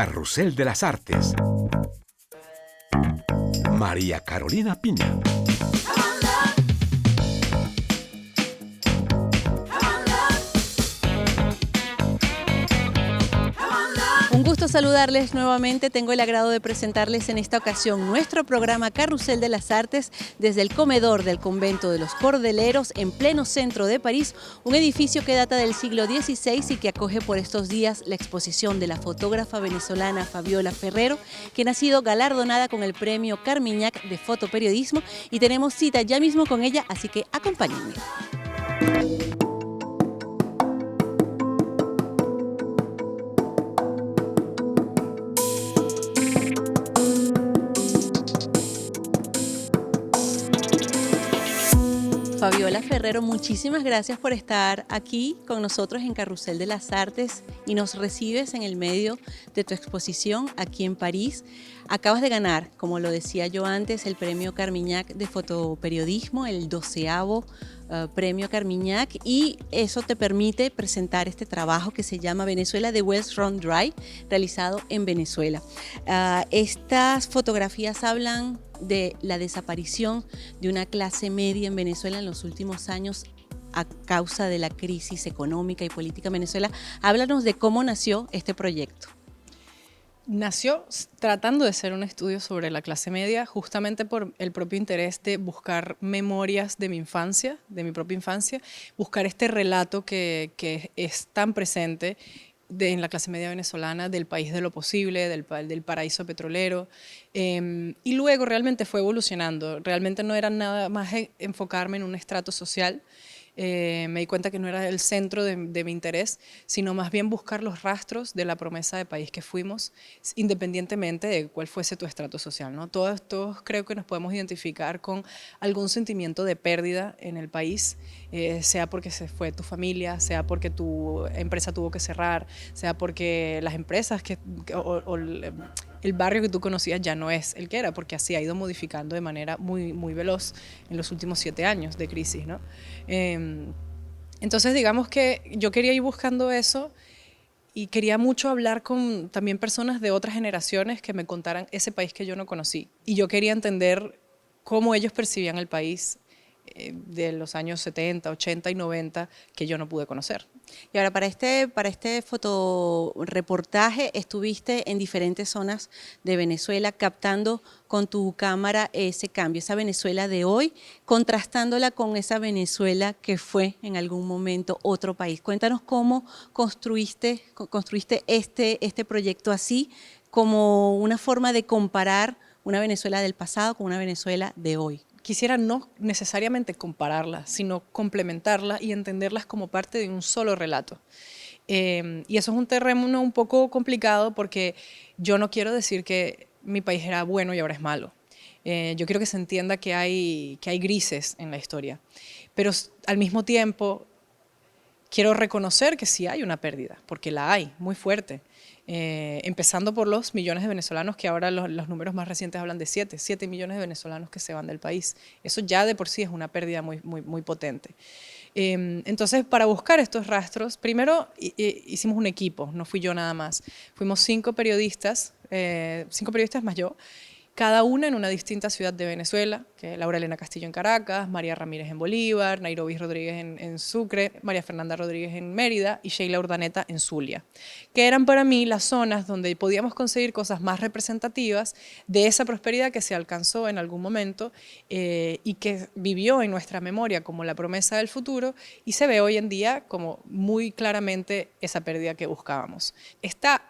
Carrusel de las Artes. María Carolina Piña. Un gusto saludarles nuevamente. Tengo el agrado de presentarles en esta ocasión nuestro programa Carrusel de las Artes desde el comedor del Convento de los Cordeleros en pleno centro de París, un edificio que data del siglo XVI y que acoge por estos días la exposición de la fotógrafa venezolana Fabiola Ferrero, quien ha sido galardonada con el premio Carmiñac de fotoperiodismo, y tenemos cita ya mismo con ella, así que acompáñenme. Fabiola Ferrero, muchísimas gracias por estar aquí con nosotros en Carrusel de las Artes y nos recibes en el medio de tu exposición aquí en París. Acabas de ganar, como lo decía yo antes, el premio Carmiñac de fotoperiodismo, el 12º premio Carmiñac, y eso te permite presentar este trabajo que se llama Venezuela The Wells Run Dry, realizado en Venezuela. Estas fotografías hablan de la desaparición de una clase media en Venezuela en los últimos años a causa de la crisis económica y política en Venezuela. Háblanos de cómo nació este proyecto. Nació tratando de hacer un estudio sobre la clase media, justamente por el propio interés de buscar memorias de mi infancia, de mi propia infancia, buscar este relato que es tan presente en la clase media venezolana, del país de lo posible, del paraíso petrolero, y luego realmente fue evolucionando. Realmente no era nada más enfocarme en un estrato social. Me di cuenta que no era el centro de mi interés, sino más bien buscar los rastros de la promesa de país que fuimos, independientemente de cuál fuese tu estrato social, ¿no? Todos creo que nos podemos identificar con algún sentimiento de pérdida en el país, sea porque se fue tu familia, sea porque tu empresa tuvo que cerrar, sea porque las empresas o el barrio que tú conocías ya no es el que era, porque así ha ido modificando de manera muy, muy veloz en los últimos 7 años de crisis, ¿no? Entonces, digamos que yo quería ir buscando eso y quería mucho hablar con también personas de otras generaciones que me contaran ese país que yo no conocí. Y yo quería entender cómo ellos percibían el país de los años 70, 80 y 90 que yo no pude conocer. Y ahora, para este fotoreportaje estuviste en diferentes zonas de Venezuela captando con tu cámara ese cambio, esa Venezuela de hoy, contrastándola con esa Venezuela que fue en algún momento otro país. Cuéntanos cómo construiste este proyecto así, como una forma de comparar una Venezuela del pasado con una Venezuela de hoy. Quisiera no necesariamente compararlas, sino complementarlas y entenderlas como parte de un solo relato. Y eso es un terreno un poco complicado porque yo no quiero decir que mi país era bueno y ahora es malo. Yo quiero que se entienda que hay grises en la historia, pero al mismo tiempo quiero reconocer que sí hay una pérdida, porque la hay, muy fuerte. Empezando por los millones de venezolanos, que ahora los números más recientes hablan de 7 millones de venezolanos que se van del país. Eso ya de por sí es una pérdida muy, muy, muy potente. Entonces, para buscar estos rastros, primero hicimos un equipo, no fui yo nada más. Fuimos 5 periodistas más yo, cada una en una distinta ciudad de Venezuela, que Laura Elena Castillo en Caracas, María Ramírez en Bolívar, Nairobi Rodríguez en Sucre, María Fernanda Rodríguez en Mérida y Sheila Urdaneta en Zulia, que eran para mí las zonas donde podíamos conseguir cosas más representativas de esa prosperidad que se alcanzó en algún momento y que vivió en nuestra memoria como la promesa del futuro, y se ve hoy en día como muy claramente esa pérdida que buscábamos. Está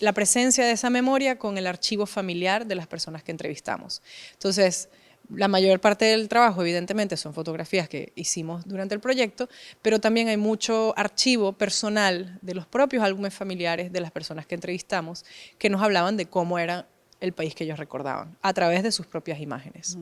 la presencia de esa memoria con el archivo familiar de las personas que entrevistamos. Entonces, la mayor parte del trabajo, evidentemente, son fotografías que hicimos durante el proyecto, pero también hay mucho archivo personal de los propios álbumes familiares de las personas que entrevistamos que nos hablaban de cómo era el país que ellos recordaban, a través de sus propias imágenes.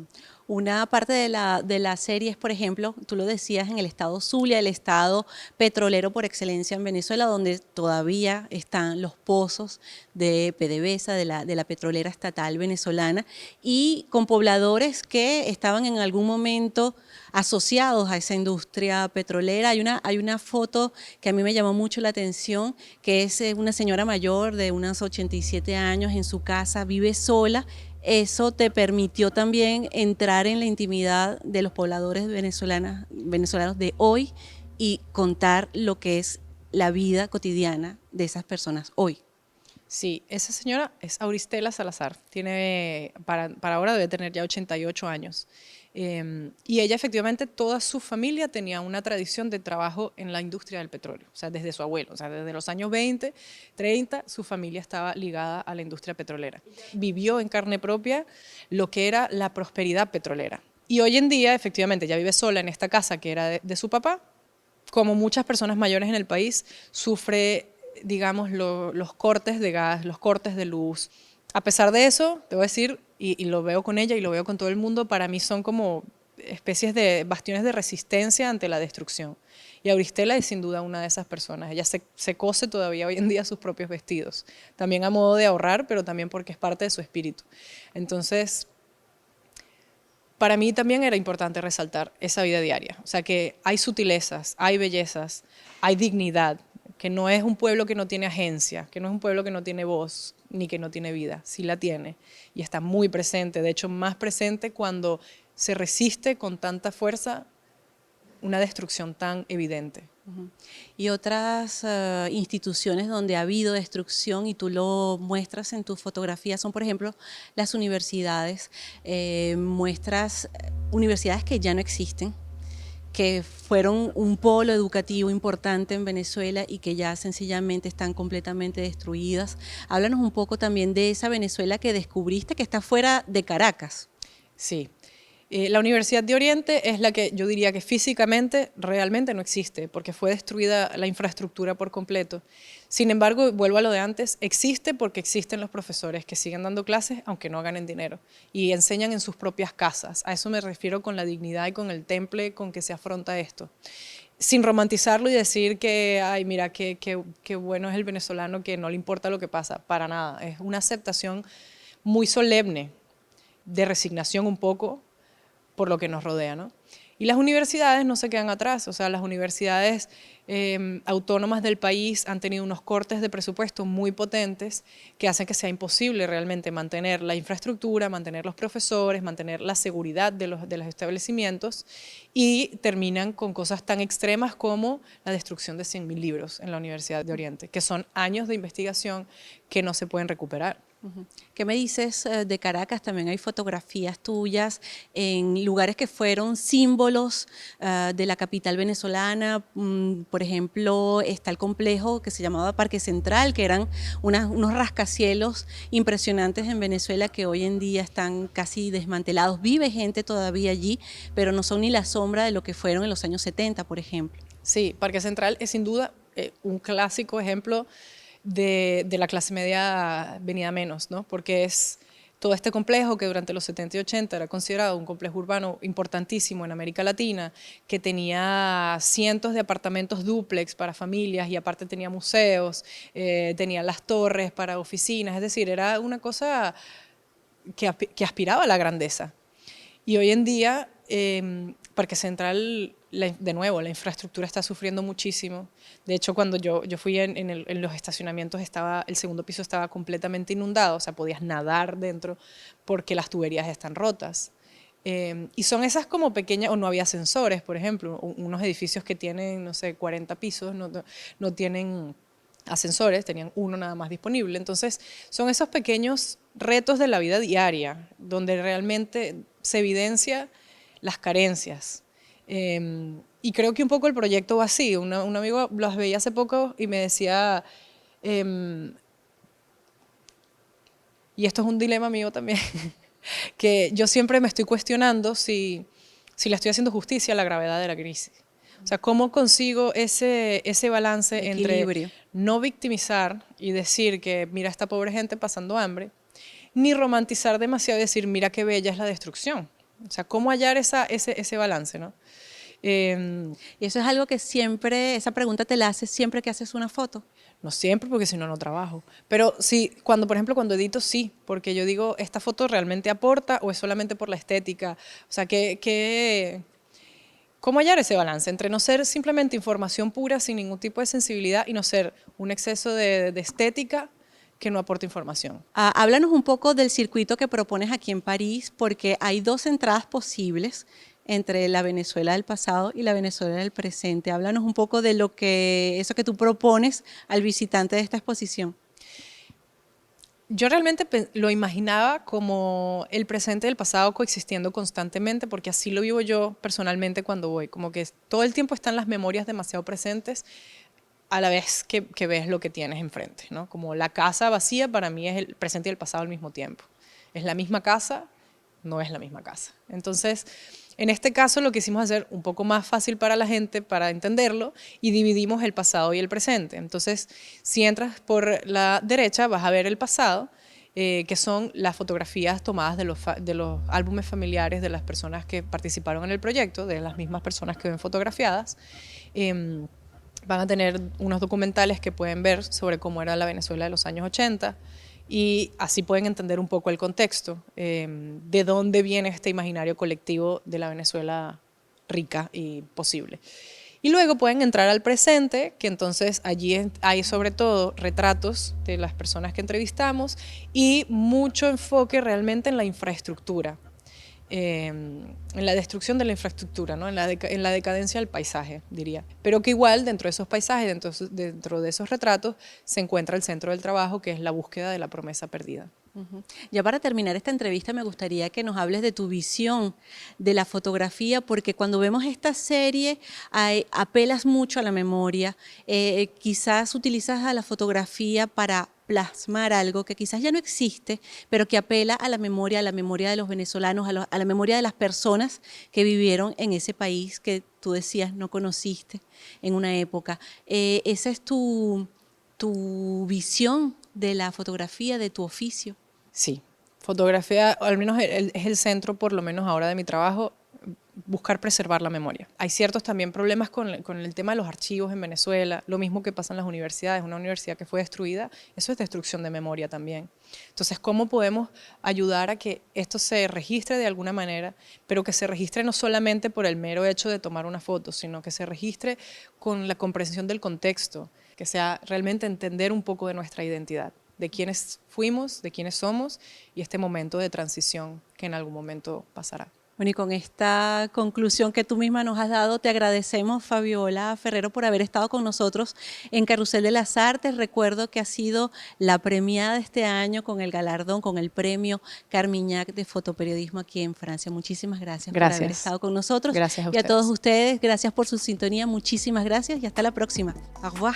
Una parte de la serie es, por ejemplo, tú lo decías, en el estado Zulia, el estado petrolero por excelencia en Venezuela, donde todavía están los pozos de PDVSA, de la petrolera estatal venezolana, y con pobladores que estaban en algún momento asociados a esa industria petrolera. Hay una foto que a mí me llamó mucho la atención, que es una señora mayor de unos 87 años en su casa, vive sola. Eso te permitió también entrar en la intimidad de los pobladores venezolanos de hoy y contar lo que es la vida cotidiana de esas personas hoy. Sí, esa señora es Auristela Salazar, para ahora debe tener ya 88 años. Y ella efectivamente, toda su familia tenía una tradición de trabajo en la industria del petróleo, o sea, desde su abuelo, o sea, desde los años 20, 30, su familia estaba ligada a la industria petrolera. Vivió en carne propia lo que era la prosperidad petrolera. Y hoy en día, efectivamente, ella vive sola en esta casa que era de su papá. Como muchas personas mayores en el país, sufre, digamos, los cortes de gas, los cortes de luz. A pesar de eso, te voy a decir, y lo veo con ella y lo veo con todo el mundo, para mí son como especies de bastiones de resistencia ante la destrucción. Y Auristela es sin duda una de esas personas. Ella se cose todavía hoy en día sus propios vestidos, también a modo de ahorrar, pero también porque es parte de su espíritu. Entonces, para mí también era importante resaltar esa vida diaria. O sea, que hay sutilezas, hay bellezas, hay dignidad, que no es un pueblo que no tiene agencia, que no es un pueblo que no tiene voz, ni que no tiene vida, sí la tiene, y está muy presente, de hecho más presente cuando se resiste con tanta fuerza una destrucción tan evidente. Y otras instituciones donde ha habido destrucción y tú lo muestras en tus fotografías son, por ejemplo, las universidades. Muestras universidades que ya no existen, que fueron un polo educativo importante en Venezuela y que ya sencillamente están completamente destruidas. Háblanos un poco también de esa Venezuela que descubriste que está fuera de Caracas. Sí. La Universidad de Oriente es la que yo diría que físicamente realmente no existe, porque fue destruida la infraestructura por completo. Sin embargo, vuelvo a lo de antes, existe porque existen los profesores que siguen dando clases aunque no ganen dinero y enseñan en sus propias casas. A eso me refiero con la dignidad y con el temple con que se afronta esto. Sin romantizarlo y decir que, ay, mira, qué bueno es el venezolano que no le importa lo que pasa, para nada. Es una aceptación muy solemne, de resignación un poco, por lo que nos rodea, ¿no? Y las universidades no se quedan atrás, o sea, las universidades autónomas del país han tenido unos cortes de presupuesto muy potentes que hacen que sea imposible realmente mantener la infraestructura, mantener los profesores, mantener la seguridad de los establecimientos y terminan con cosas tan extremas como la destrucción de 100.000 libros en la Universidad de Oriente, que son años de investigación que no se pueden recuperar. ¿Qué me dices de Caracas? También hay fotografías tuyas en lugares que fueron símbolos de la capital venezolana. Por ejemplo, está el complejo que se llamaba Parque Central, que eran unos rascacielos impresionantes en Venezuela que hoy en día están casi desmantelados. Vive gente todavía allí, pero no son ni la sombra de lo que fueron en los años 70, por ejemplo. Sí, Parque Central es sin duda un clásico ejemplo de la clase media venida menos, ¿no? Porque es todo este complejo que durante los 70 y 80 era considerado un complejo urbano importantísimo en América Latina, que tenía cientos de apartamentos dúplex para familias y aparte tenía museos, tenía las torres para oficinas, es decir, era una cosa que aspiraba a la grandeza. Y hoy en día, Parque Central, de nuevo, la infraestructura está sufriendo muchísimo. De hecho, cuando yo fui en los estacionamientos, el segundo piso estaba completamente inundado, o sea, podías nadar dentro porque las tuberías están rotas. Y son esas como pequeñas, o no había ascensores, por ejemplo, unos edificios que tienen, no sé, 40 pisos, no tienen ascensores, tenían uno nada más disponible. Entonces, son esos pequeños retos de la vida diaria, donde realmente se evidencia las carencias. Y creo que un poco el proyecto va así. Un amigo los veía hace poco y me decía, y esto es un dilema mío también, que yo siempre me estoy cuestionando si le estoy haciendo justicia a la gravedad de la crisis. O sea, ¿cómo consigo ese balance entre no victimizar y decir que mira esta pobre gente pasando hambre, ni romantizar demasiado y decir mira qué bella es la destrucción? O sea, cómo hallar ese balance, ¿no? Y eso es algo que siempre, esa pregunta te la haces siempre que haces una foto. No siempre, porque si no, no trabajo. Pero sí, por ejemplo, cuando edito, sí, porque yo digo, ¿esta foto realmente aporta o es solamente por la estética? O sea, ¿cómo hallar ese balance entre no ser simplemente información pura sin ningún tipo de sensibilidad y no ser un exceso de estética que no aporta información? Háblanos un poco del circuito que propones aquí en París, porque hay dos entradas posibles entre la Venezuela del pasado y la Venezuela del presente. Háblanos un poco de eso que tú propones al visitante de esta exposición. Yo realmente lo imaginaba como el presente y el pasado coexistiendo constantemente, porque así lo vivo yo personalmente cuando voy, como que todo el tiempo están las memorias demasiado presentes a la vez que ves lo que tienes enfrente, ¿no? Como la casa vacía para mí es el presente y el pasado al mismo tiempo. Es la misma casa, no es la misma casa. Entonces, en este caso lo quisimos hacer un poco más fácil para la gente, para entenderlo, y dividimos el pasado y el presente. Entonces, si entras por la derecha, vas a ver el pasado, que son las fotografías tomadas de los álbumes familiares de las personas que participaron en el proyecto, de las mismas personas que ven fotografiadas. Van a tener unos documentales que pueden ver sobre cómo era la Venezuela de los años 80 y así pueden entender un poco el contexto, de dónde viene este imaginario colectivo de la Venezuela rica y posible. Y luego pueden entrar al presente, que entonces allí hay sobre todo retratos de las personas que entrevistamos y mucho enfoque realmente en la infraestructura. En la destrucción de la infraestructura, ¿no? en la decadencia del paisaje, diría. Pero que igual dentro de esos paisajes, dentro de esos retratos, se encuentra el centro del trabajo, que es la búsqueda de la promesa perdida. Ya para terminar esta entrevista me gustaría que nos hables de tu visión de la fotografía, porque cuando vemos esta serie apelas mucho a la memoria, quizás utilizas a la fotografía para plasmar algo que quizás ya no existe, pero que apela a la memoria de los venezolanos, a la memoria de las personas que vivieron en ese país que tú decías no conociste en una época. Esa es tu visión de la fotografía, de tu oficio. Sí, fotografía, al menos es el centro, por lo menos ahora de mi trabajo, buscar preservar la memoria. Hay ciertos también problemas con el tema de los archivos en Venezuela, lo mismo que pasa en las universidades, una universidad que fue destruida, eso es destrucción de memoria también. Entonces, ¿cómo podemos ayudar a que esto se registre de alguna manera, pero que se registre no solamente por el mero hecho de tomar una foto, sino que se registre con la comprensión del contexto, que sea realmente entender un poco de nuestra identidad, de quiénes fuimos, de quiénes somos y este momento de transición que en algún momento pasará. Bueno, y con esta conclusión que tú misma nos has dado, te agradecemos, Fabiola Ferrero, por haber estado con nosotros en Carrusel de las Artes. Recuerdo que has sido la premiada este año con el galardón, con el premio Carmignac de fotoperiodismo aquí en Francia. Muchísimas gracias por haber estado con nosotros. Gracias a ustedes. Y a todos ustedes. ustedes, gracias por su sintonía. Muchísimas gracias y hasta la próxima. Au revoir.